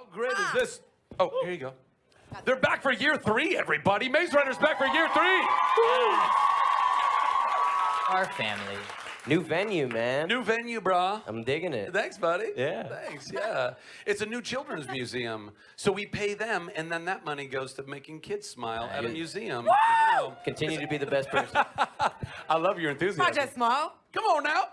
How great is this? Oh, here you go. They're back for year 3, everybody. Maze Runner's back for year 3. Our family. New venue, man. New venue, brah. I'm digging it. Thanks, buddy. Yeah. Thanks, yeah. It's a new children's museum. So we pay them, and then that money goes to making kids smile at a museum. You know. Continue to be the best person. I love your enthusiasm. Not just small. Come on now.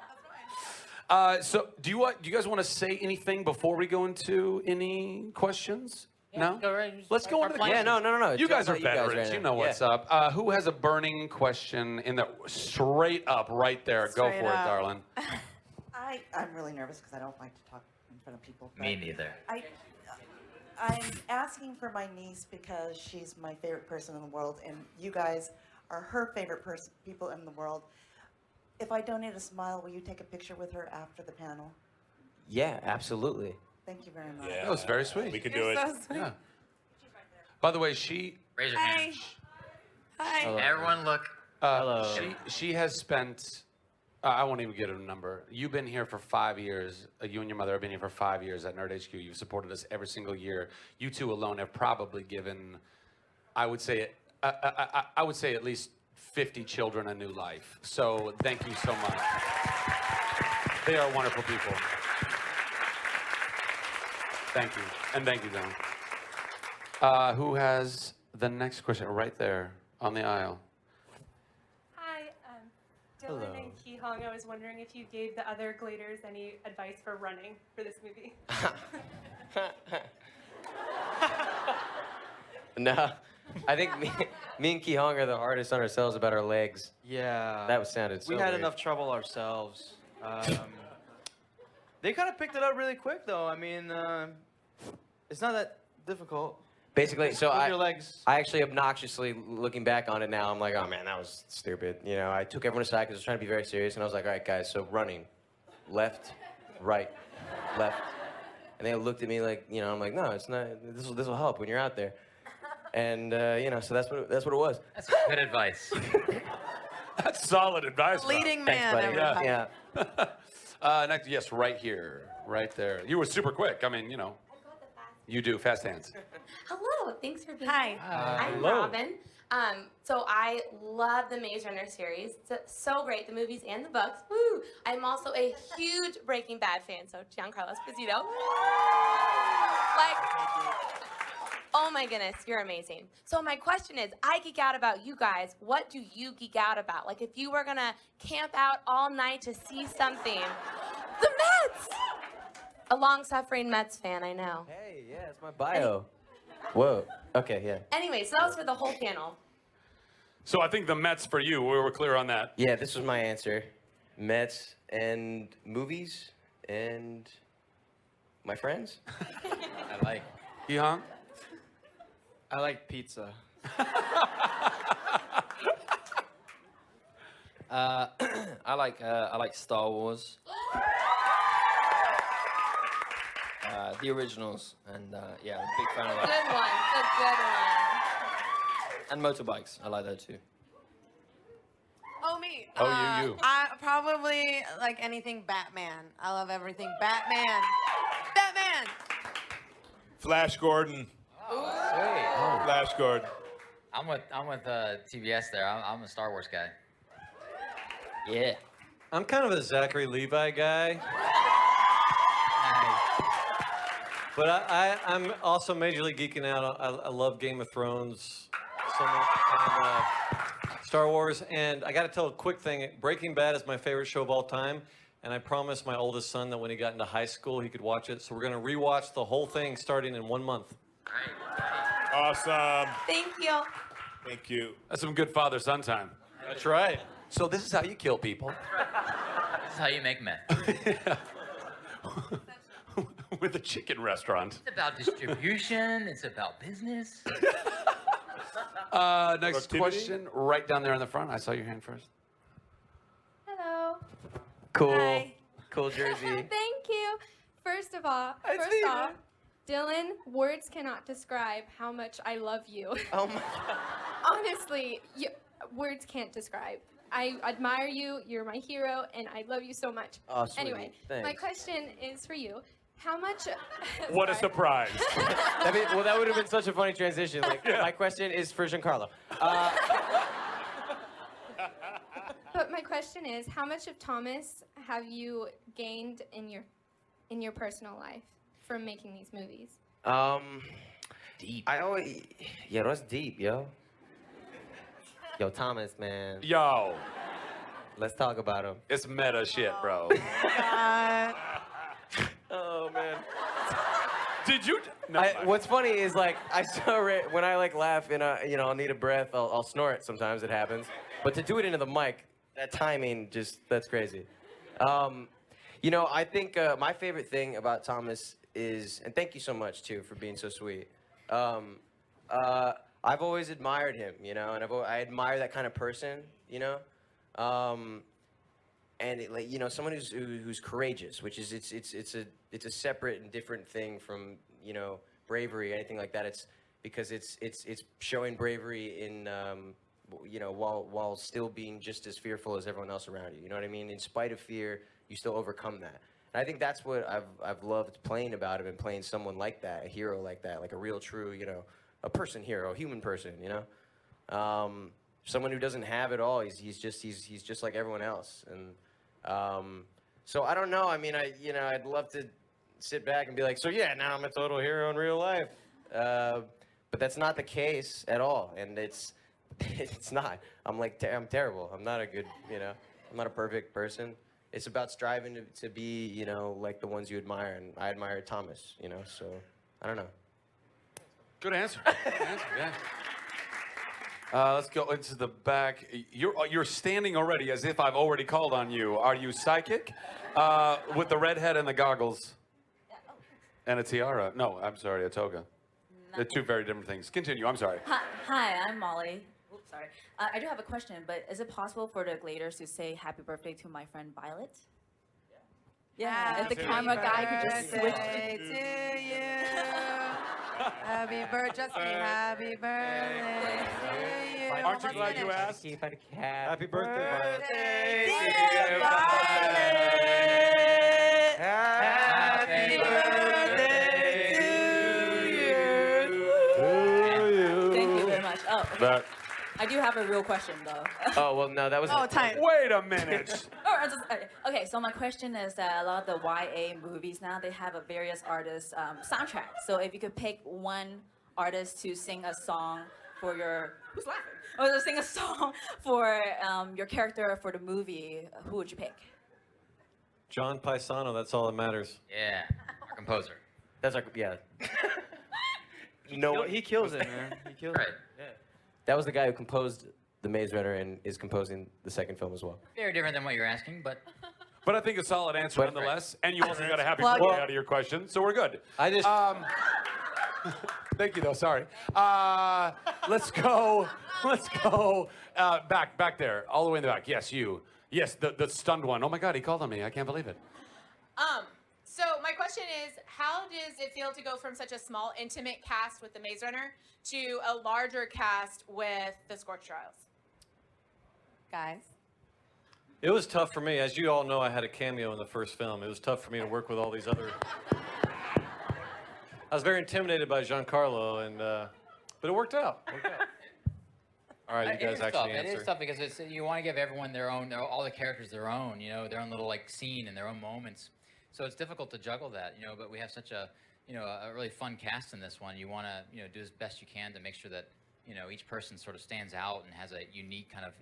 So do you guys want to say anything before we go into any questions? No? Go right. Let's go into the questions. Yeah, no. You guys are Jump at you guys veterans. right You now. know what's Yeah. up. Who has a burning question in the straight up right there? Go Straight for it, up. darling. I'm really nervous because I don't like to talk in front of people. Me neither. I'm asking for my niece because she's my favorite person in the world, and you guys are her favorite people in the world. If I donate a smile, will you take a picture with her after the panel? Yeah, absolutely. Thank you very much. That was very sweet. We could do You're it. so sweet. Yeah. By the way, she Raise your Hi. hand. Hi. Everyone look. Hello. she has spent. I won't even get a number. You've been here for 5 years. You and your mother have been here for 5 years at Nerd HQ. You've supported us every single year. You two alone have probably given, I would say at least 50 children a new life. So thank you so much. They are wonderful people. Thank you. And thank you, Dylan. Who has the next question? Right there on the aisle. Hi, Dylan and Ki Hong. I was wondering if you gave the other gladers any advice for running for this movie. No, I think me and Ki Hong are the hardest on ourselves about our legs. Yeah. That sounded so We had weird. enough trouble ourselves. They kind of picked it up really quick, though. I mean, it's not that difficult. Basically, so Move your legs. I actually obnoxiously, looking back on it now, I'm like, oh man, that was stupid. You know, I took everyone aside because I was trying to be very serious, and I was like, all right, guys, so running, left, right, left, and they looked at me like, you know, I'm like, no, it's not. This will help when you're out there, and you know, so that's what it was. That's good advice. That's solid advice. bro. Leading Thanks, man. buddy. everybody. Yeah. Next, yes, right here, right there. You were super quick. I mean, you know, you do fast hands. Hello, thanks for being Hi. here. I'm Robin. So I love the Maze Runner series. It's so great, the movies and the books. Woo! I'm also a huge Breaking Bad fan, so Giancarlo Esposito. Like, oh my goodness, you're amazing. So my question is, I geek out about you guys. What do you geek out about? Like, if you were gonna camp out all night to see something, the Mets! A long-suffering Mets fan, I know. Hey, yeah, it's my bio. Whoa. Okay, yeah. Anyway, so that was for the whole panel. So I think the Mets for you. We were clear on that. Yeah, this was my answer. Mets and movies and my friends. I like. Hihong? I like pizza. I like Star Wars. The originals, and yeah, I'm a big fan of Good that. one, And motorbikes, I like that too. Oh, me. Oh, you. I probably like anything Batman. I love everything Batman. Batman. Flash Gordon. Flash Gordon. I'm with TBS there. I'm a Star Wars guy. Yeah. I'm kind of a Zachary Levi guy, but I'm also majorly geeking out. I love Game of Thrones so much, and Star Wars, and I got to tell a quick thing. Breaking Bad is my favorite show of all time, and I promised my oldest son that when he got into high school, he could watch it. So we're going to rewatch the whole thing starting in 1 month. Awesome. Thank you. Thank you. That's some good father-son time. That's right. So this is how you kill people. This is how you make meth. With a chicken restaurant. It's about distribution. It's about business. Next question, right down there in the front. I saw your hand first. Hello. Cool. Hi. Cool jersey. Thank you. First off, Dylan, words cannot describe how much I love you. Oh my God. Honestly, words can't describe. I admire you. You're my hero, and I love you so much. Oh, sweet. Anyway, my Thanks. question is for you. How much? What a surprise. Well, that would have been such a funny transition. Like, my question is for Giancarlo. But my question is, how much of Thomas have you gained in your personal life from making these movies? Deep. Yeah, that's deep, yo. Yo, Thomas, man. Yo. Let's talk about him. It's meta shit, bro. Oh, man. Did you? No, What's funny is, like, I saw it when I, like, laugh and, I'll need a breath, I'll snort sometimes, it happens. But to do it into the mic, that timing, that's crazy. I think my favorite thing about Thomas is, and thank you so much, too, for being so sweet. I've always admired him, and I admire that kind of person, and someone who's courageous, which is it's a separate and different thing from bravery, anything like that. It's because it's showing bravery in while still being just as fearful as everyone else around you. You know what I mean? In spite of fear, you still overcome that. And I think that's what I've loved playing about him and playing someone like that, a hero like that, like a real, true, a person hero, a human person, someone who doesn't have it all. He's just like everyone else. And so I don't know. I mean, I'd love to sit back and be like, so yeah, now I'm a total hero in real life. But that's not the case at all. And it's not. I'm terrible. I'm not a good, I'm not a perfect person. It's about striving to be, like the ones you admire, and I admire Thomas, so I don't know. Good answer. Good answer, yeah. Let's go into the back. You're standing already as if I've already called on you. Are you psychic? With the red head and the goggles. And a tiara. No, I'm sorry, a toga. They're two very different things. Continue, I'm sorry. Hi, I'm Molly. Oops, sorry. I do have a question, but is it possible for the Gladers to say happy birthday to my friend Violet? Yeah, if the camera guy could just switch. Happy birthday to you. Happy birthday, just me. Happy birthday to you. Aren't you glad you asked? Happy birthday, Dear Violet. Happy birthday to you. Thank you very much. Oh, okay. That. I do have a real question, though. Oh, well, no, that was... Oh, time. Wait a minute. Okay, so my question is that a lot of the YA movies now, they have a various artists' soundtrack. So if you could pick one artist to sing a song for your... Who's laughing? Or to sing a song for your character for the movie, who would you pick? John Paisano, that's all that matters. Yeah, our composer. That's like, yeah. No, he kills it, man. He kills Right. it. Yeah. That was the guy who composed The Maze Runner and is composing the second film as well. Very different than what you're asking, but But I think a solid answer nonetheless. And you also got a happy Plug birthday it. out of your question, so we're good. I just... Thank you, though. Sorry. Let's go. Back there, all the way in the back. Yes, you. Yes, the stunned one. Oh my God, he called on me. I can't believe it. So my question is, how does it feel to go from such a small, intimate cast with The Maze Runner to a larger cast with The Scorch Trials? Guys. It was tough for me. As you all know, I had a cameo in the first film. It was tough for me to work with all these other... I was very intimidated by Giancarlo, but it worked out. All right, you guys actually answer. It is tough because you want to give everyone their own, all the characters their own, their own little scene and their own moments. So it's difficult to juggle that, but we have such a really fun cast in this one. You want to, do as best you can to make sure that, each person sort of stands out and has a unique kind of,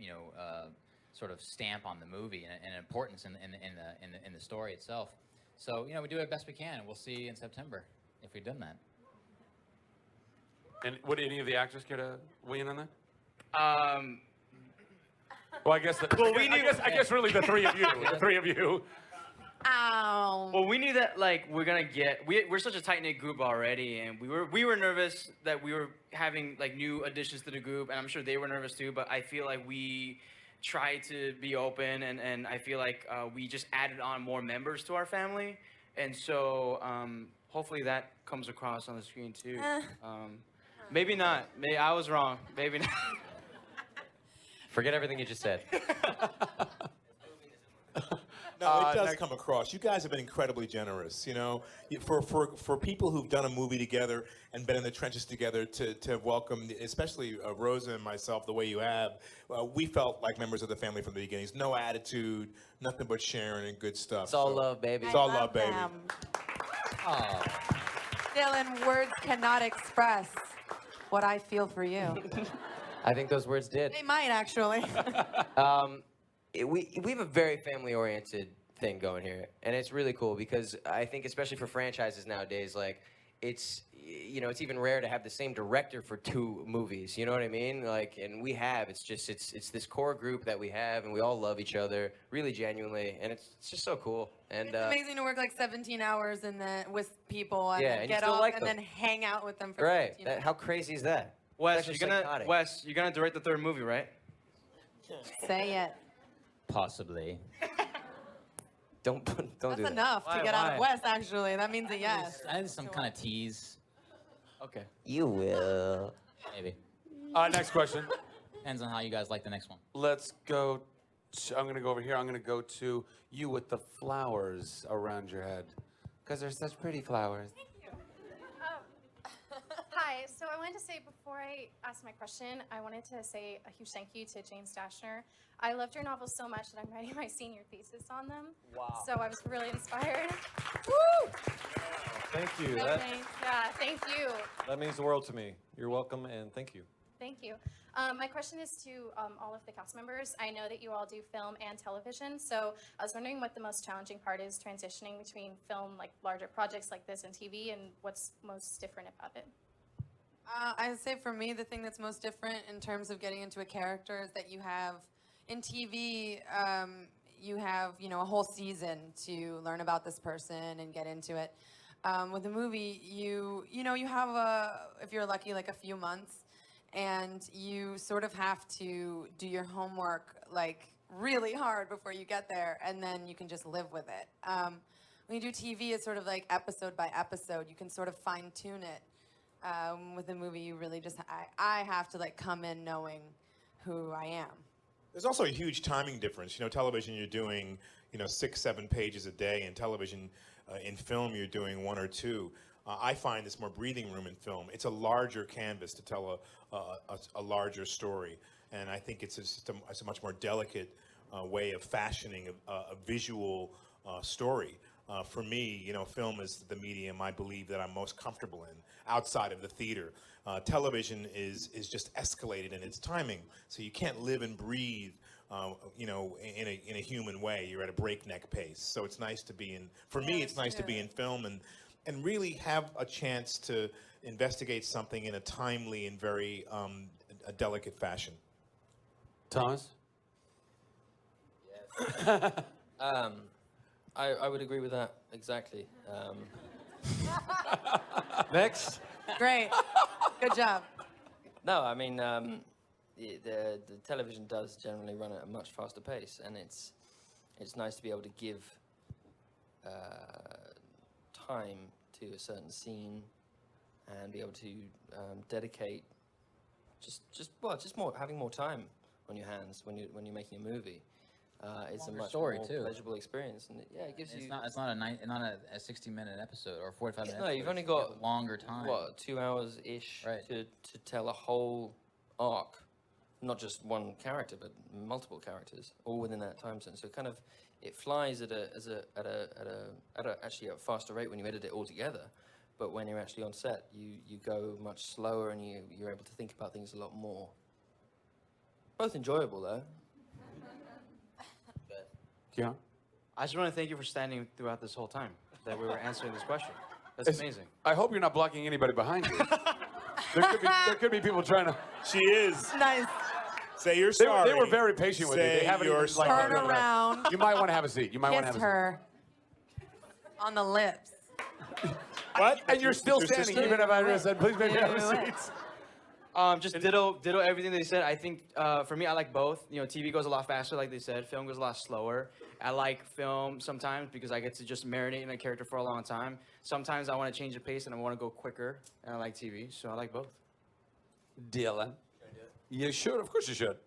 sort of stamp on the movie and importance in the story itself. So, we do it best we can, and we'll see in September if we've done that. And would any of the actors care to weigh in on that? Well, I guess. I guess really the three of you. The three of you. Well, we knew that we're gonna get. We're such a tight knit group already, and we were nervous that we were having new additions to the group, and I'm sure they were nervous too. But I feel like we tried to be open, and I feel like we just added on more members to our family, and so hopefully that comes across on the screen too. Maybe not. Maybe I was wrong. Maybe not. Forget everything you just said. No, it does come across. You guys have been incredibly generous. You know, for people who've done a movie together and been in the trenches together to welcome, especially Rosa and myself, the way you have, we felt like members of the family from the beginnings. No attitude, nothing but sharing and good stuff. It's all love, baby. It's all love, baby. Oh. Dylan, words cannot express what I feel for you. I think those words did. They might actually. We have a very family-oriented thing going here, and it's really cool because I think, especially for franchises nowadays, like it's even rare to have the same director for 2 movies. You know what I mean? Like, and we have. It's this core group that we have, and we all love each other really genuinely, and it's just so cool. And it's amazing to work like 17 hours with people and Yeah, then and you get still off like and them. then hang out with them for Right. 17 hours. How crazy is that? Wes, It's you're actually psychotic. gonna direct the 3rd movie, right? Say it. Possibly. Don't do That's that. enough to get out of West, actually. That means a yes. I need some kind of tease. Okay. You will. Maybe. Next question. Depends on how you guys like the next one. Let's go. I'm going to go over here. I'm going to go to you with the flowers around your head. Because they're such pretty flowers. Hi, so I wanted to say before I ask my question, I wanted to say a huge thank you to James Dashner. I loved your novels so much that I'm writing my senior thesis on them. Wow. So I was really inspired. Woo! Thank you. So That, thanks. Yeah, thank you. that means the world to me. You're welcome, and thank you. Thank you. My question is to all of the cast members. I know that you all do film and television, so I was wondering what the most challenging part is transitioning between film, like larger projects like this, and TV, and what's most different about it. I'd say for me, the thing that's most different in terms of getting into a character is that you have, in TV, you have, a whole season to learn about this person and get into it. With a movie, you have if you're lucky, like a few months, and you sort of have to do your homework like really hard before you get there, and then you can just live with it. When you do TV, it's sort of like episode by episode. You can sort of fine tune it. With a movie, you really just, I have to like come in knowing who I am. There's also a huge timing difference. Television, you're doing, 6, 7 pages a day. In television, in film, you're doing 1 or 2. I find there's more breathing room in film. It's a larger canvas to tell a larger story. And I think it's a much more delicate way of fashioning a visual story. For me, film is the medium I believe that I'm most comfortable in outside of the theater. Television is just escalated in its timing, so you can't live and breathe, in a human way. You're at a breakneck pace. So it's nice to be in. For me, it's nice to be in film and really have a chance to investigate something in a timely and very a delicate fashion. Thomas? Yes. I would agree with that exactly. Next. Great. Good job. No, I mean, the television does generally run at a much faster pace, and it's nice to be able to give time to a certain scene and be able to dedicate having more time on your hands when you're making a movie. It's a Longer much story, more too. pleasurable experience, and it gives you. It's not a 60-minute episode or 45-minute. No, episode. you've only You have got a longer time. What, 2 hours ish to tell a whole arc, not just one character, but multiple characters, all within that time zone. So it flies at actually a faster rate when you edit it all together. But when you're actually on set, you go much slower, and you're able to think about things a lot more. Both enjoyable though. Yeah. I just want to thank you for standing throughout this whole time that we were answering this question. That's amazing. I hope you're not blocking anybody behind you. there could be people trying to. She is. Nice. Say you're sorry. They were very patient with you. They Say haven't you're even sorry. Turn around. You might want to have a seat. You might want to Kiss have a her on the lips. seat. What? And you're still Your standing, sister? even if I just said, please make me have a seat. Just ditto everything they said. I think for me, I like both. TV goes a lot faster, like they said. Film goes a lot slower. I like film sometimes because I get to just marinate in a character for a long time. Sometimes I want to change the pace and I want to go quicker, and I like TV, so I like both. Dylan. You should. Of course you should.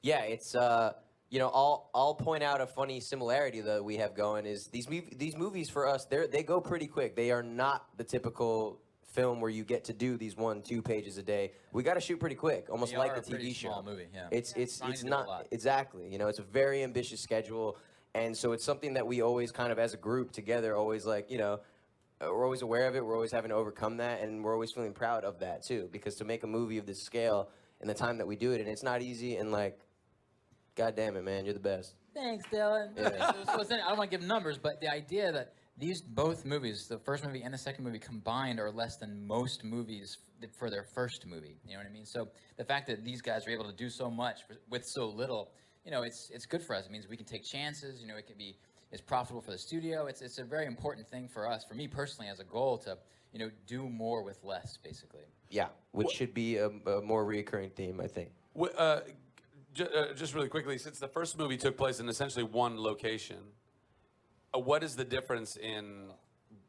Yeah, it's you know, I'll point out a funny similarity that we have going is these movies for us, they go pretty quick. They are not the typical film where you get to do these 1-2 pages a day. We got to shoot pretty quick, almost They like are the a pretty TV show. small movie, yeah. It's Trying to do a not lot. exactly. You know, it's a very ambitious schedule, and so it's something that we always kind of as a group together always like, you know, we're always aware of it. We're always having to overcome that, and we're always feeling proud of that too. Because to make a movie of this scale in the time that we do it, and it's not easy, and like, God damn it, man, you're the best. Thanks, Dylan. Yeah. I don't want to give numbers, but the idea that these both movies, the first movie and the second movie combined, are less than most movies for their first movie. You know what I mean? So the fact that these guys are able to do so much with so little, you know, it's good for us. It means we can take chances. You know, it's profitable for the studio. It's a very important thing for us, for me personally, as a goal to, you know, do more with less, basically. Yeah, which should be a more reoccurring theme, I think. Just really quickly, since the first movie took place in essentially one location, what is the difference in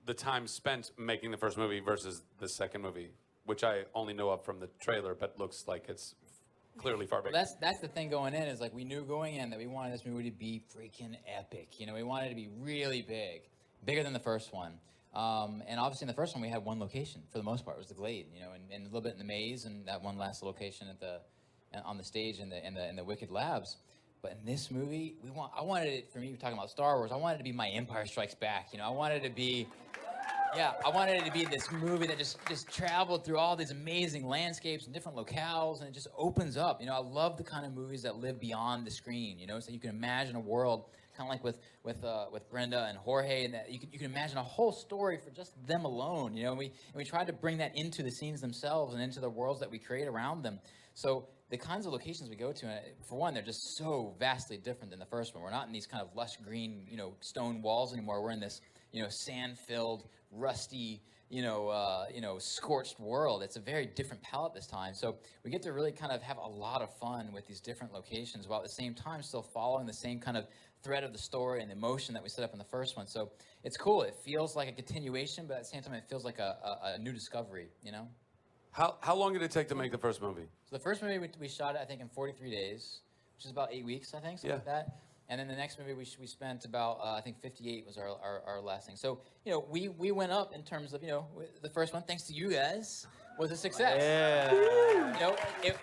the time spent making the first movie versus the second movie, which I only know of from the trailer, but looks like it's clearly far bigger? Well, that's the thing going in, is like we knew going in that we wanted this movie to be freaking epic. You know, we wanted it to be really big, bigger than the first one. And obviously in the first one we had one location for the most part. It was the Glade, you know, and a little bit in the maze, and that one last location on the stage in the Wicked Labs. But in this movie, I wanted it, for me, we're talking about Star Wars, I wanted it to be my Empire Strikes Back. You know, I wanted it to be this movie that just traveled through all these amazing landscapes and different locales, and it just opens up. You know, I love the kind of movies that live beyond the screen, you know, so you can imagine a world kind of like with Brenda and Jorge, and that you can imagine a whole story for just them alone, you know, and we tried to bring that into the scenes themselves and into the worlds that we create around them. So the kinds of locations we go to, for one, they're just so vastly different than the first one. We're not in these kind of lush green, you know, stone walls anymore. We're in this, you know, sand-filled, rusty, you know, scorched world. It's a very different palette this time. So we get to really kind of have a lot of fun with these different locations, while at the same time still following the same kind of thread of the story and the emotion that we set up in the first one. So it's cool. It feels like a continuation, but at the same time, it feels like a new discovery, you know? How long did it take to make the first movie? So the first movie we shot it, I think, in 43 days, which is about 8 weeks, I think, something like that. And then the next movie we spent about, I think 58 was our last thing. So, you know, we went up in terms of, you know, the first one, thanks to you guys, was a success. Yeah. You know,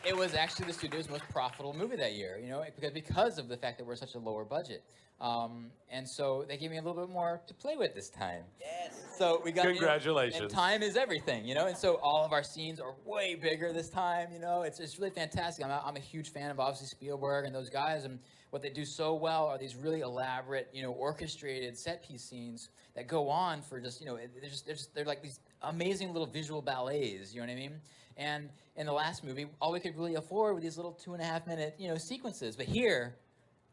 it was actually the studio's most profitable movie that year, you know, because of the fact that we're such a lower budget. And so they gave me a little bit more to play with this time. Yes. So we got, congratulations. You know, and time is everything, you know, and so all of our scenes are way bigger this time, you know. It's really fantastic. I'm a huge fan of obviously Spielberg and those guys, and what they do so well are these really elaborate, you know, orchestrated set piece scenes that go on for just, you know, they're like these amazing little visual ballets, you know what I mean? And in the last movie, all we could really afford were these little 2.5 minute, you know, sequences. But here,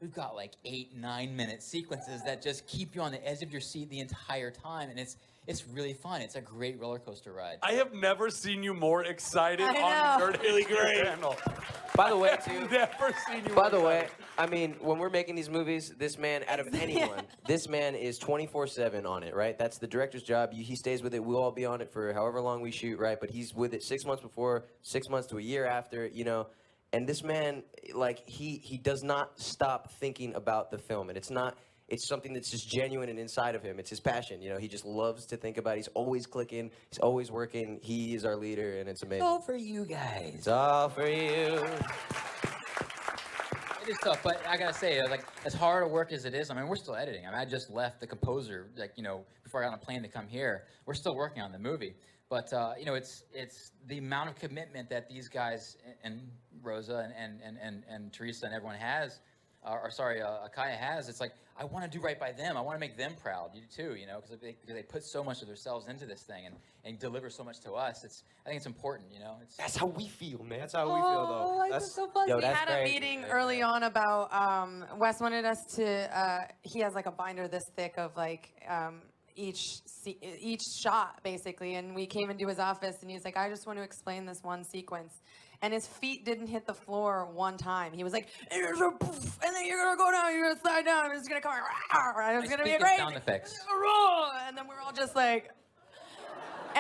we've got like 8-9 minute sequences that just keep you on the edge of your seat the entire time, and it's really fun. It's a great roller coaster ride. I have never seen you more excited on the Really Nerd great. channel. By the way, too. Never seen you. By the way, I mean, when we're making these movies, this man, out of anyone, this man is 24/7 on it, right? That's the director's job. He stays with it. We'll all be on it for however long we shoot, right? But he's with it 6 months before, 6 months to a year after, you know. And this man, like, he does not stop thinking about the film. And it's something that's just genuine and inside of him. It's his passion, you know. He just loves to think about it. He's always clicking. He's always working. He is our leader, and it's amazing. All for you guys. It's all for you. It is tough, but I gotta say, like, as hard a work as it is, I mean, we're still editing. I mean, I just left the composer, like, you know, before I got on a plane to come here. We're still working on the movie. But, you know, it's the amount of commitment that these guys and Rosa and Teresa and everyone has, Akaya has. It's like, I want to do right by them. I want to make them proud, you too, you know, because they put so much of themselves into this thing and deliver so much to us. I think it's important, you know. That's how we feel, man. That's how we feel, though. That's so fun. We had a meeting early on about Wes wanted us to. He has like a binder this thick of like each shot basically, and we came into his office and he was like, I just want to explain this one sequence. And his feet didn't hit the floor one time. He was like, and there's a poof, and then you're gonna go down, you're gonna slide down, and it's gonna come out, and it's gonna be great. Sound effects. And then we're all just like,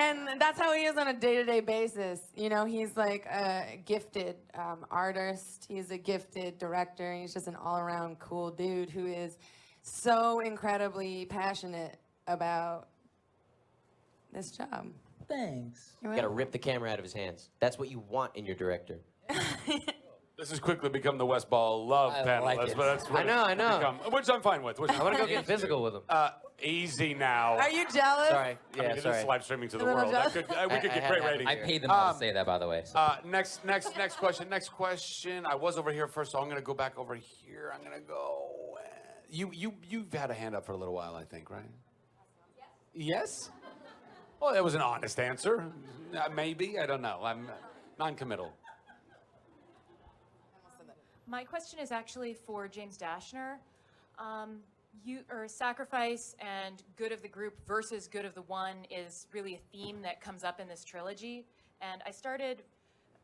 And that's how he is on a day-to-day basis. You know, he's like a gifted artist. He's a gifted director. He's just an all-around cool dude who is so incredibly passionate about this job. Thanks. You gotta rip the camera out of his hands. That's what you want in your director. This has quickly become the West Ball love panel. like That's it. what it's I know. become, which I'm fine with. I wanna go get physical with him. Easy now. Are you jealous? Sorry. I mean, Yeah, sorry. This is live streaming to the A little world. That jealous? could, we could get great ratings. I here. paid them all to say that, by the way. So. Next question. Next question. I was over here first, so I'm gonna go back over here. I'm gonna go. You've had a hand up for a little while, I think, right? Yes. Well, that was an honest answer. Maybe, I don't know. I'm non-committal. My question is actually for James Dashner. Sacrifice and good of the group versus good of the one is really a theme that comes up in this trilogy. And I started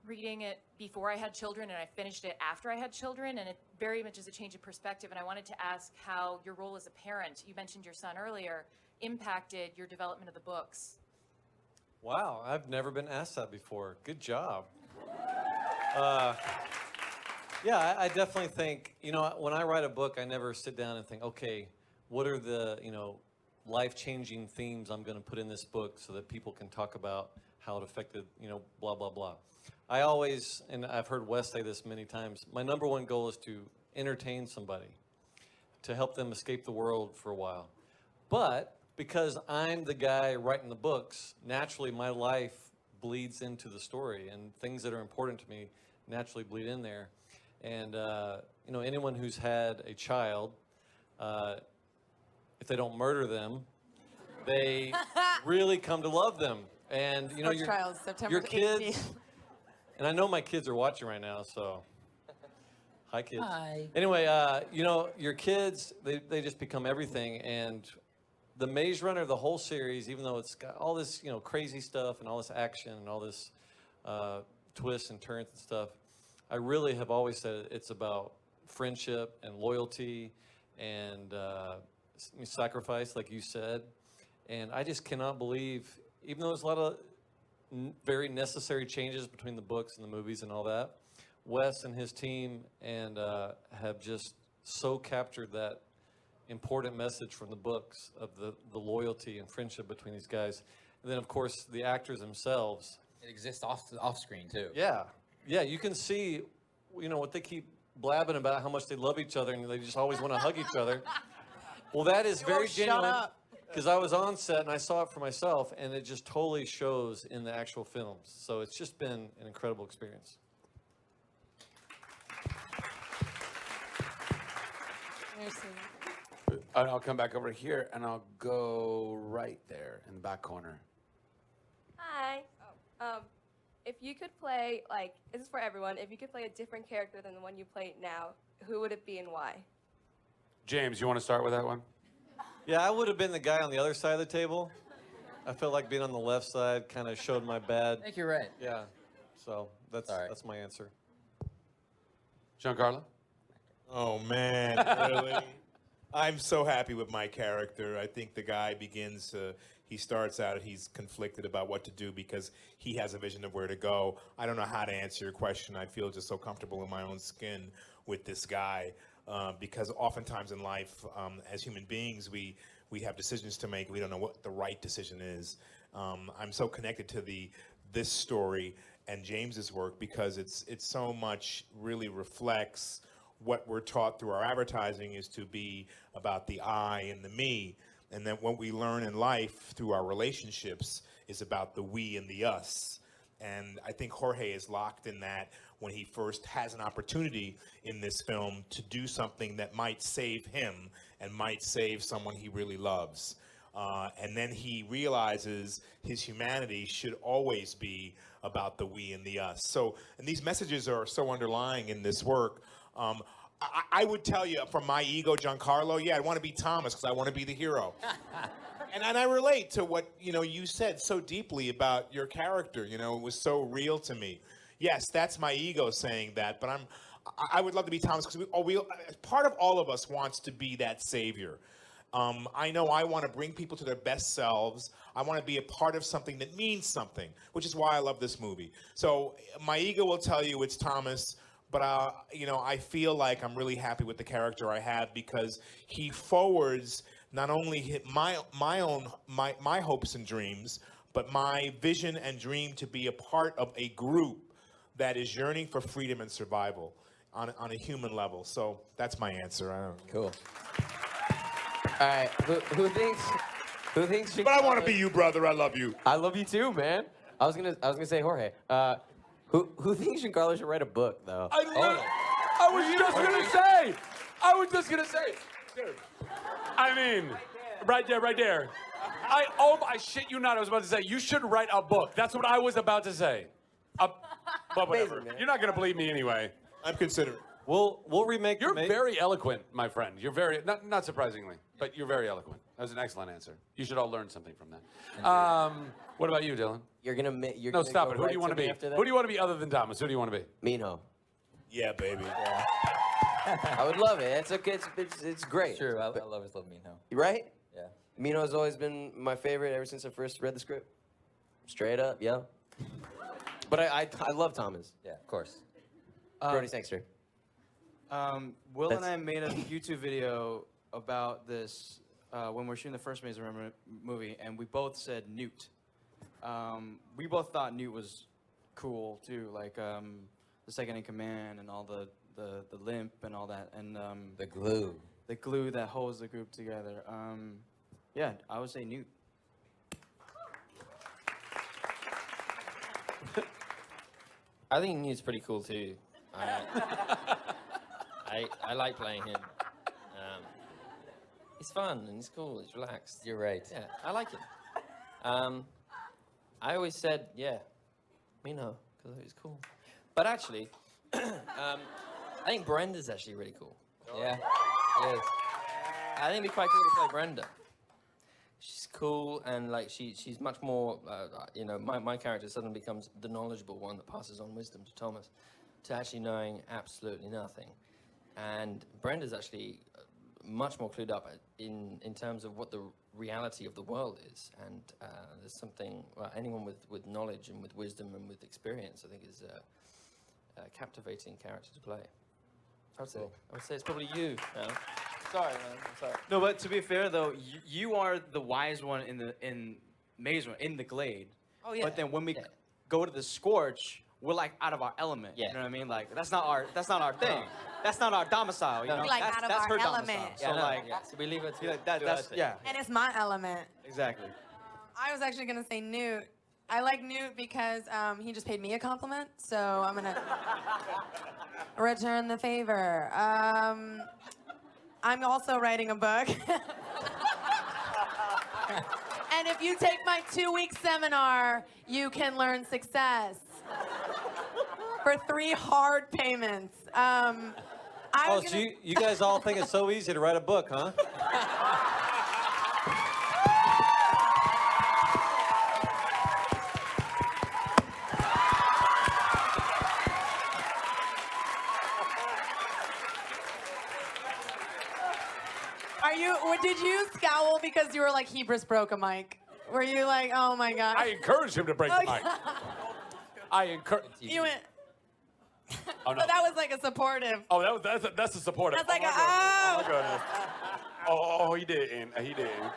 reading it before I had children, and I finished it after I had children, and it very much is a change of perspective. And I wanted to ask how your role as a parent, you mentioned your son earlier, impacted your development of the books. Wow, I've never been asked that before. Good job. Yeah, I definitely think, you know, when I write a book, I never sit down and think, okay, what are the, you know, life-changing themes I'm going to put in this book so that people can talk about how it affected, you know, blah, blah, blah. I always, and I've heard Wes say this many times, my number one goal is to entertain somebody, to help them escape the world for a while. But because I'm the guy writing the books, naturally my life bleeds into the story, and things that are important to me naturally bleed in there. And, you know, anyone who's had a child, if they don't murder them, they really come to love them. And, you know, First trials, September your kids, 18th. and I know my kids are watching right now, so hi, kids. Hi. Anyway, you know, your kids, they just become everything. And the Maze Runner, the whole series, even though it's got all this, you know, crazy stuff and all this action and all this twists and turns and stuff, I really have always said it's about friendship and loyalty and sacrifice, like you said. And I just cannot believe, even though there's a lot of very necessary changes between the books and the movies and all that, Wes and his team and have just so captured that important message from the books of the loyalty and friendship between these guys. And then, of course, the actors themselves. It exists off screen, too. Yeah. Yeah, you can see, you know, what they keep blabbing about, how much they love each other and they just always want to hug each other. Well, that is very genuine. Because I was on set and I saw it for myself, and it just totally shows in the actual films. So it's just been an incredible experience. I'll come back over here, and I'll go right there in the back corner. Hi. If you could play, like, this is for everyone, if you could play a different character than the one you play now, who would it be and why? James, you want to start with that one? Yeah, I would have been the guy on the other side of the table. I felt like being on the left side kind of showed my bad. I think you're right. Yeah. So that's my answer. Giancarlo? Oh, man, really? I'm so happy with my character. I think the guy he starts out, he's conflicted about what to do because he has a vision of where to go. I don't know how to answer your question. I feel just so comfortable in my own skin with this guy because oftentimes in life, as human beings, we have decisions to make. We don't know what the right decision is. I'm so connected to this story and James's work because it's so much really reflects what we're taught through our advertising is to be about the I and the me. And then what we learn in life through our relationships is about the we and the us. And I think Jorge is locked in that when he first has an opportunity in this film to do something that might save him and might save someone he really loves. And then he realizes his humanity should always be about the we and the us. So, and these messages are so underlying in this work. I would tell you from my ego, Giancarlo, yeah, I want to be Thomas because I want to be the hero. and I relate to what, you said so deeply about your character. It was so real to me. Yes, that's my ego saying that, but I would love to be Thomas because part of all of us wants to be that savior. I know I want to bring people to their best selves. I want to be a part of something that means something, which is why I love this movie. So my ego will tell you it's Thomas, but you know, I feel like I'm really happy with the character I have because he forwards not only my hopes and dreams, but my vision and dream to be a part of a group that is yearning for freedom and survival on a human level. So that's my answer. I don't know. Cool. All right, who thinks? But I want to be you, brother. I love you. I love you too, man. I was gonna say Jorge. Who thinks Giancarlo should write a book though? I was just gonna say. Dude. I mean, right there. I shit you not. I was about to say you should write a book. That's what I was about to say. But whatever. Amazing, You're not gonna believe me anyway. I'm considering. We'll remake. You're very eloquent, my friend. You're very not surprisingly, but you're very eloquent. That was an excellent answer. You should all learn something from that. What about you, Dylan? You're gonna No, stop it. Who do you want to be? Who do you want to be other than Thomas? Who do you want to be? Minho. Yeah, baby. Yeah. I would love it. It's okay. It's great. It's true. I always love Minho. Right? Yeah. Minho has always been my favorite ever since I first read the script. Straight up, yeah. But I love Thomas. Yeah, of course. Brody Sangster. Will and I made a YouTube video about this when we were shooting the first Maze Runner movie, and we both said Newt. We both thought Newt was cool too, like the second in command and all the limp and all that, and the glue. The glue that holds the group together. Yeah, I would say Newt. I think Newt's pretty cool too. I like playing him. He's fun and he's cool. He's relaxed. You're right. Yeah, I like him. I always said, yeah, Minho, because he's cool. But actually, I think Brenda's actually really cool. Yeah, it is. I think it'd be quite cool to play Brenda. She's cool and like she's much more, you know, my character suddenly becomes the knowledgeable one that passes on wisdom to Thomas, to actually knowing absolutely nothing. And Brenda's actually much more clued up in terms of what the reality of the world is. And there's something, well, anyone with knowledge and with wisdom and with experience, I think is a captivating character to play. I would say it's probably you now. Sorry, man. I'm sorry. No, but to be fair though, you are the wise one in Maze Runner, in the Glade. Oh yeah. But then when we go to the Scorch, we're like out of our element. Yeah. You know what I mean? Like that's not our thing. That's not our domicile. You know? Like that's, out of that's our her element. domicile. Yeah, So no, like, yeah. So we leave it to, yeah, to that's her. yeah. And it's my element. Exactly. I was actually gonna say Newt. I like Newt because he just paid me a compliment, so I'm gonna return the favor. I'm also writing a book. And if you take my 2-week seminar, you can learn success for 3 hard payments. So you guys all think it's so easy to write a book, huh? Did you scowl because you were like, Hebrews broke a mic? Were you like, oh my God? I encouraged him to break the mic. I encourage. You went. Oh, no. But that was like a supportive. Oh, that's a supportive. That's like oh my goodness. Oh, he didn't. He didn't. All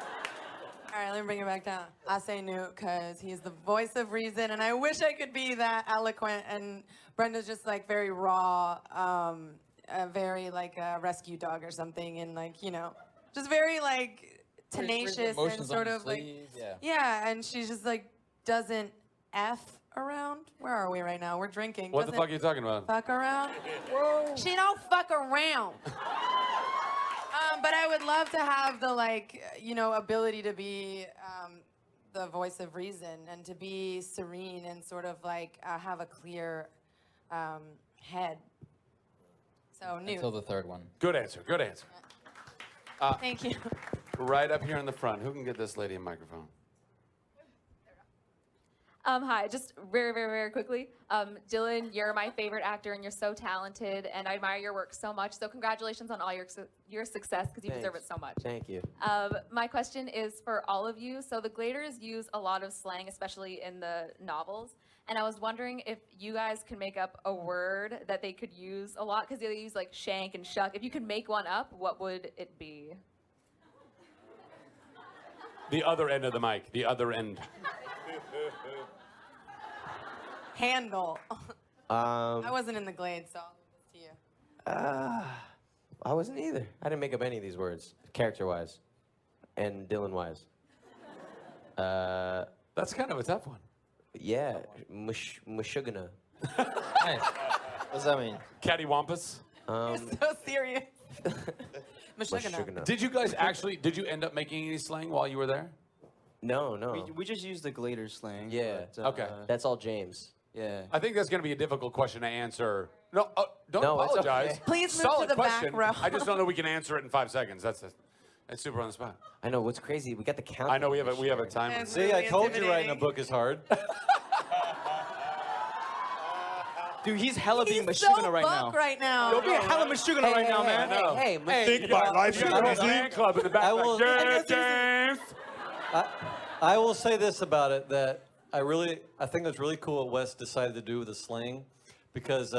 right, let me bring it back down. I say Newt because he's the voice of reason, and I wish I could be that eloquent. And Brenda's just like very raw, very like a rescue dog or something, and like, you know, just very like tenacious and sort of like, yeah, and she just like doesn't F around. Where are we right now? We're drinking. What the fuck are you talking about? Fuck around? Whoa. She don't fuck around. But I would love to have the like, you know, ability to be the voice of reason and to be serene and sort of like have a clear head. So Newt. Until the third one. Good answer. Good answer. Thank you. Right up here in the front. Who can get this lady a microphone? Hi, just very, very, very quickly. Dylan, you're my favorite actor, and you're so talented, and I admire your work so much. So congratulations on all your success, because you deserve it Thanks. so much. Thank you. My question is for all of you. So the Gladers use a lot of slang, especially in the novels. And I was wondering if you guys could make up a word that they could use a lot, because they use like shank and shuck. If you could make one up, what would it be? The other end of the mic. The other end. Handle. I wasn't in the Glade, so I'll leave this to you. I wasn't either. I didn't make up any of these words, character-wise, and Dylan-wise. That's kind of a tough one. Yeah, mushugana. What does that mean? Cattywampus. You're so serious. Mushugana. Did you guys actually? Did you end up making any slang while you were there? No. We just used the Glader slang. Yeah. But, Okay. That's all James. Yeah. I think that's going to be a difficult question to answer. No, don't No, it's apologize. okay. Please move Solid to the question. back row. I just don't know we can answer it in 5 seconds. That's super on the spot. I know. What's crazy? We got the count. I know we have a timer. It's See, really I told you writing a intimidating. book is hard. Dude, he's hella being He's Mashugana so right now. buck right now. You're being hella Mashugana right now, man. Hey, Think about life. You got a Easy. fan club in the back. I like, will- James. I will say this about it, that I think it's really cool what Wes decided to do with the slang, because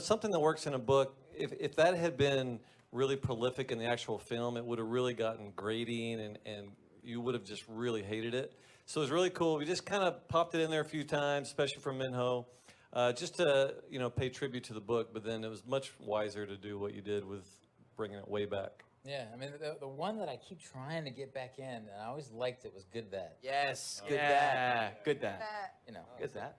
something that works in a book, if that had been really prolific in the actual film, it would have really gotten grating and you would have just really hated it. So it was really cool. We just kind of popped it in there a few times, especially from Minho, just to pay tribute to the book. But then it was much wiser to do what you did with bringing it way back. Yeah, I mean, the one that I keep trying to get back in, and I always liked it, was Good That. Yes. Good that. Good that. You know, Good that.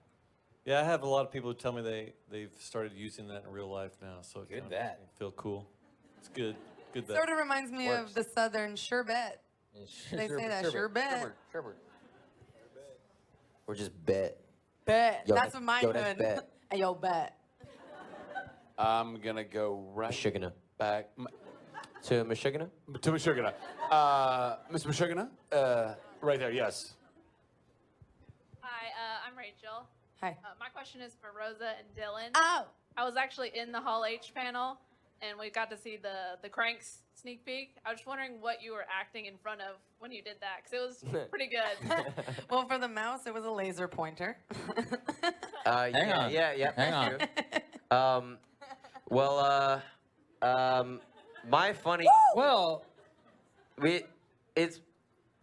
Yeah, I have a lot of people who tell me they've started using that in real life now. So it Good kinda that. feel cool. It's good. Good that. Sort of reminds me Works. of the Southern sherbet. They say that, sherbet. Or just bet. Bet. Yo, That's what mine yo, that's would. bet. Hey, yo, bet. I'm gonna go right Mushugana. back To Mushugana? to Mashugana. Miss Mashugana, right there. Yes. Hi, I'm Rachel. Hi. My question is for Rosa and Dylan. Oh. I was actually in the Hall H panel, and we got to see the Cranks sneak peek. I was just wondering what you were acting in front of when you did that, because it was pretty good. Well, for the mouse, it was a laser pointer. Hang on. Yeah. Hang on. My funny. Well,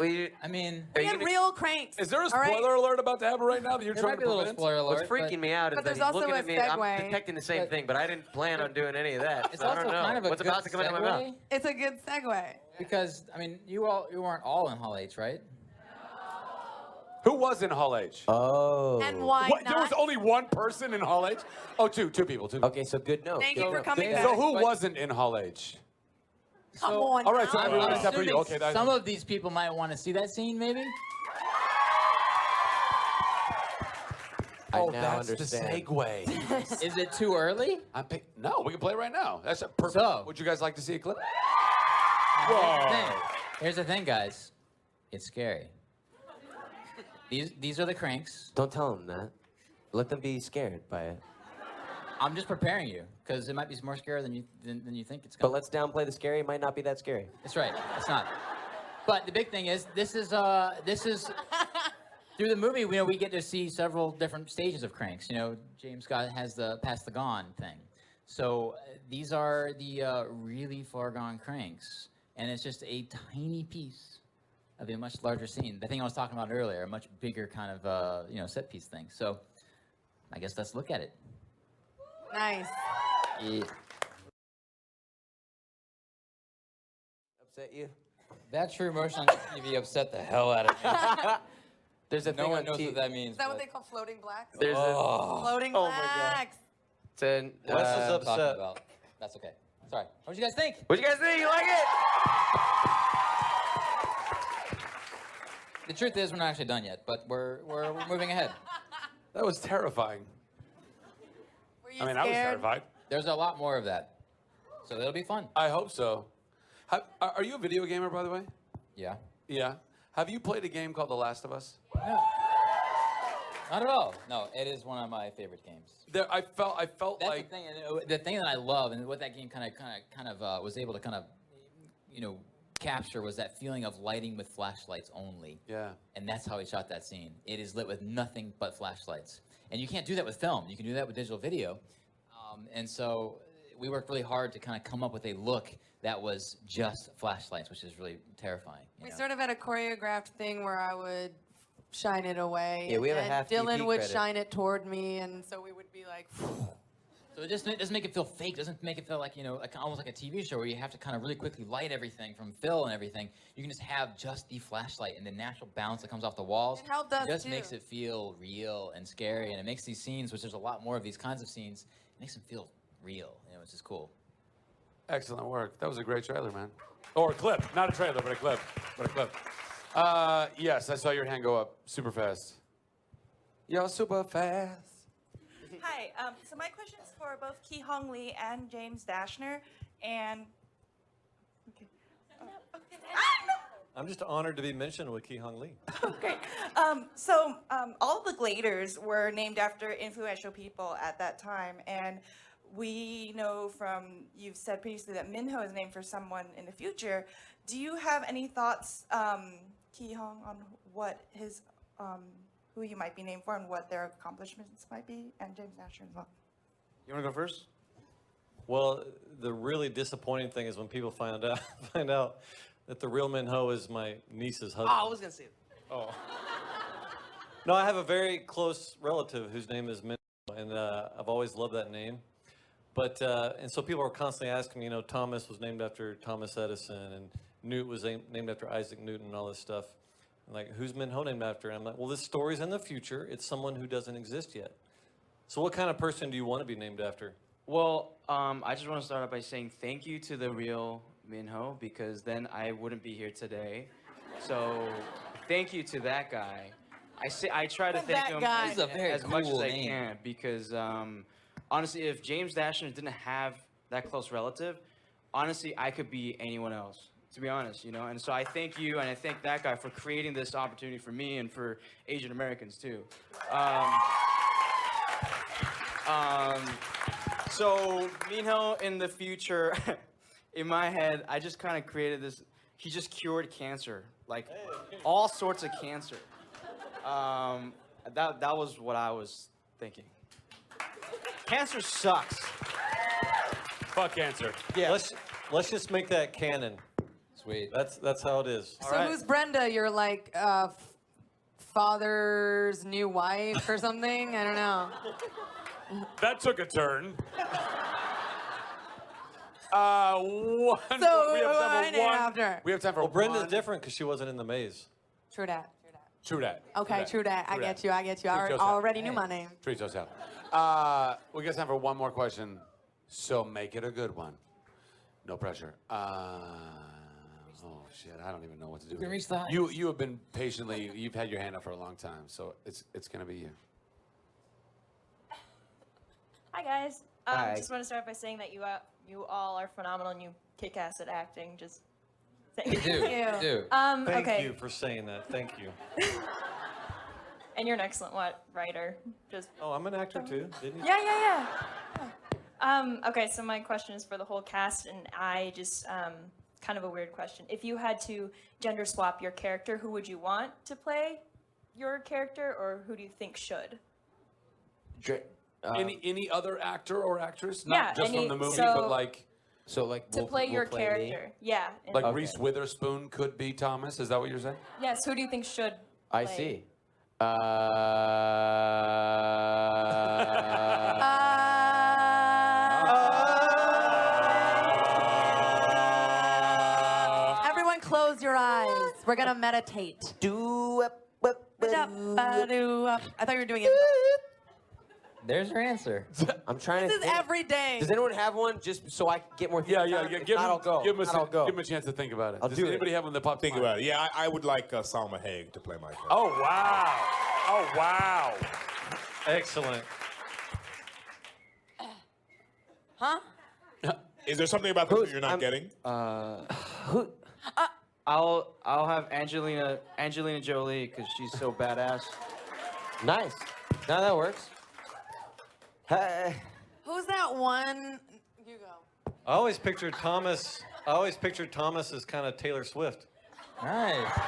I mean, We had real cranks. Is there a all right? spoiler alert about to happen right now that you're there trying might to be a little prevent? spoiler alert. What's freaking me out is But that there's he's also looking a at me. I'm segue. detecting the same thing, but I didn't plan on doing any of that. It's So I also don't know. kind of a What's good about to come out of my mouth? segue, It's a good segue. because I mean, you weren't all in Hall H, right? Who was in Hall H? Oh. And why What, not? there was only one person in Hall H? Oh, two people. Okay, so good note. Thank good you for note. coming Good back. So who wasn't in Hall H? Come on. All right, so now. everyone I'm except for you. assuming Okay, that's some of these people might want to see that scene, maybe. I oh, now that's understand. the segue. Is it too early? No, we can play it right now. That's a perfect. So- Would you guys like to see a clip? Here's the thing, guys. It's scary. These are the Cranks. Don't tell them that. Let them be scared by it. I'm just preparing you because it might be more scary than you think it's But going. let's downplay the scary. It might not be that scary. That's right. It's not. But the big thing is, this is through the movie. We get to see several different stages of Cranks. James Scott has the Past the Gone thing. So these are the really far gone Cranks, and it's just a tiny piece of a much larger scene. The thing I was talking about earlier, a much bigger kind of set piece thing. So I guess let's look at it. Nice. Yeah. Upset you? That true motion on TV upset the hell out of me. There's a No thing one on knows T- what that means. Is that what but- they call floating blacks? There's Floating Oh my God. blacks. It's an, Wes is That's what I'm upset. talking about. That's okay. Sorry. What'd you guys think? What you guys think? You like it? The truth is, we're not actually done yet, but we're moving ahead. That was terrifying. Were you I scared? was terrified. There's a lot more of that, so it'll be fun. I hope so. Are you a video gamer, by the way? Yeah. Yeah. Have you played a game called The Last of Us? No. Not at all. No, it is one of my favorite games. I felt That's like the thing. And the thing that I love, and what that game kind of was able to kind of, capture was that feeling of lighting with flashlights only. Yeah. And that's how he shot that scene. It is lit with nothing but flashlights, and you can't do that with film. You can do that with digital video, and so we worked really hard to kind of come up with a look that was just flashlights, which is really terrifying. We sort of had a choreographed thing where I would shine it away. Yeah, we have a and half Dylan DP would credit. shine it toward me, and so we would be like. So it just doesn't make it feel fake. Doesn't make it feel like almost like a TV show where you have to kind of really quickly light everything from fill and everything. You can just have just the flashlight and the natural bounce that comes off the walls. It helped us just too. makes it feel real and scary, and it makes these scenes, which there's a lot more of these kinds of scenes, it makes them feel real. Which is cool. excellent work. That was a great trailer, man. Or a clip, not a trailer, but a clip. Yes, I saw your hand go up super fast. Yo, super fast. Hi, so my question is for both Ki Hong Lee and James Dashner, and I'm just honored to be mentioned with Ki Hong Lee. all the Gladers were named after influential people at that time, and we know from you've said previously that Minho is named for someone in the future. Do you have any thoughts, Ki Hong, on what his who you might be named for and what their accomplishments might be, and James Dashner as well? You want to go first? Well, the really disappointing thing is when people find out that the real Minho is my niece's husband. Oh, I was gonna say it. Oh. No, I have a very close relative whose name is Minho, and I've always loved that name. But and so people are constantly asking me, Thomas was named after Thomas Edison, and Newt was named after Isaac Newton, and all this stuff. And like, who's Minho named after? And I'm like, well, this story's in the future. It's someone who doesn't exist yet. So what kind of person do you want to be named after? Well, I just want to start out by saying thank you to the real Minho, because then I wouldn't be here today. So thank you to that guy. I try to thank him as much as I can, because honestly, if James Dashner didn't have that close relative, honestly, I could be anyone else, to be honest, And so I thank you, and I thank that guy for creating this opportunity for me and for Asian Americans too. So Minho in the future, in my head, I just kind of created this. He just cured cancer, like all sorts of cancer. That was what I was thinking. Cancer sucks. Fuck cancer. Yeah. Let's just make that canon. Sweet. That's how it is. So who's Brenda? You're like father's new wife or something? I don't know. That took a turn. We have time for We have time for Well, Brenda's one. different because she wasn't in the maze. True that. True that. Okay, true that. I get you. I Treat already knew my name. Treat yourself. We got time for one more question, so make it a good one. No pressure. Oh shit, I don't even know what to do. We can here. reach the heights. You have been patiently. You've had your hand up for a long time, so it's gonna be you. Hi guys. Hi. Just want to start by saying that you all are phenomenal and you kick ass at acting. Just thank You do. Thank okay. you for saying that. Thank you. And you're an excellent writer. Just Oh, I'm an actor too. Didn't you? yeah. Okay, so my question is for the whole cast, and I just kind of a weird question. If you had to gender swap your character, who would you want to play your character, or who do you think should? Any other actor or actress? Yeah, Not just from the movie, so- but like. To play your character. Yeah. and- Like Reese Witherspoon could be Thomas. Is that what you're saying? Yes, who do you think should I play? see. Everyone close your eyes. We're gonna meditate. I thought you were doing it. There's your answer. I'm trying This to is think. every day. Does anyone have one, just so I can get more? Yeah. If Give not, him, I'll go. give him If not, I'll go. give him a chance to think about it. I'll Does do it. anybody have one that pops Think in mind? about it. Yeah, I would like Salma Hayek to play my character. Oh wow! Oh wow! Excellent. Huh? Is there something about this that you're not getting? I'll have Angelina Jolie because she's so badass. Nice. No, that works. Hey. Who's that one? You go. I always pictured Thomas as kind of Taylor Swift. Nice.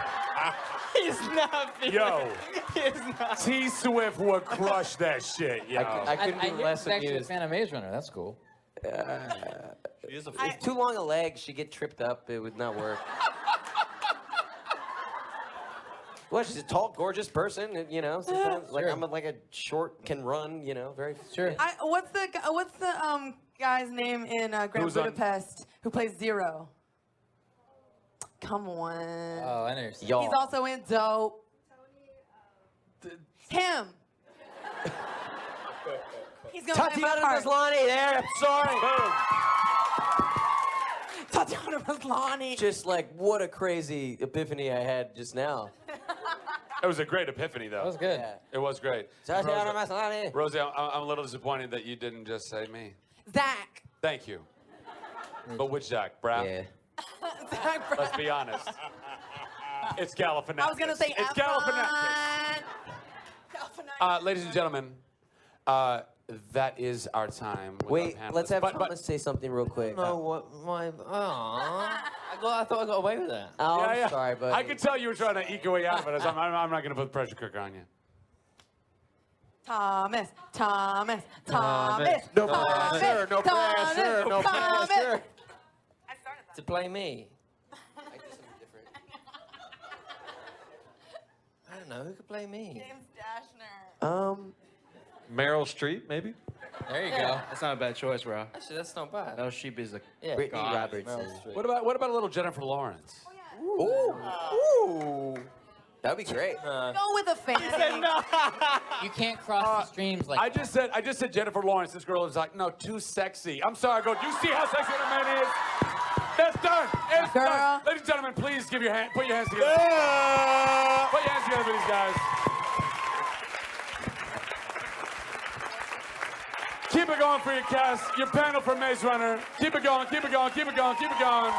He's not. Yo, He's not. T Swift would crush that shit, yo. I couldn't be less actually a amused. fan of Maze Runner. That's cool. She is a It's too long a leg. She'd get tripped up. It would not work. Well, she's a tall, gorgeous person. And, you know, sometimes like Sure. I'm like a short, can run. You know, very Sure. What's the guy's name in Grand Who's on- Budapest who plays Zero? Come on. Oh, I know you're saying. Y'all. He's also in Dope. Him. He's gonna play my Tatiana part. Maslany there. I'm sorry. Tatiana Maslany. Just like what a crazy epiphany I had just now. It was a great epiphany, though. That was good. Yeah. It was great. Tatiana Maslany. Rosie, I'm a little disappointed that you didn't just say me. Zach. Thank you. But which Zach? Braff? Yeah. Zach Braff. Let's be honest. It's Galifianakis. I was gonna say it's Galifianakis. Ladies and gentlemen, that is our time. With Wait, our let's panelists. have But- Thomas say something real quick. No, what my? I thought I got away with that. Oh, Yeah, I'm yeah. sorry, buddy. I could tell you were trying to eke your way out of it. I'm not going to put the pressure cooker on you. Thomas. No pressure, no pressure, no pressure. To play me. I do something different. I don't know who could play me. James Dashner. Meryl Streep, maybe? There you go. That's not a bad choice, bro. Actually, that's not bad. Meryl Streep is a Yeah. Brittany God. Roberts. What about a little Jennifer Lawrence? Ooh. That'd be great. Go with a fantasy. You can't cross the streams like I just said Jennifer Lawrence. This girl is like, no, too sexy. I'm sorry. I go, do you see how sexy that man is? That's done. It's Girl. done. Ladies and gentlemen, please put your hands together. Put your hands together for these guys. Keep it going for your cast, your panel for Maze Runner. Keep it going, keep it going, keep it going, keep it going.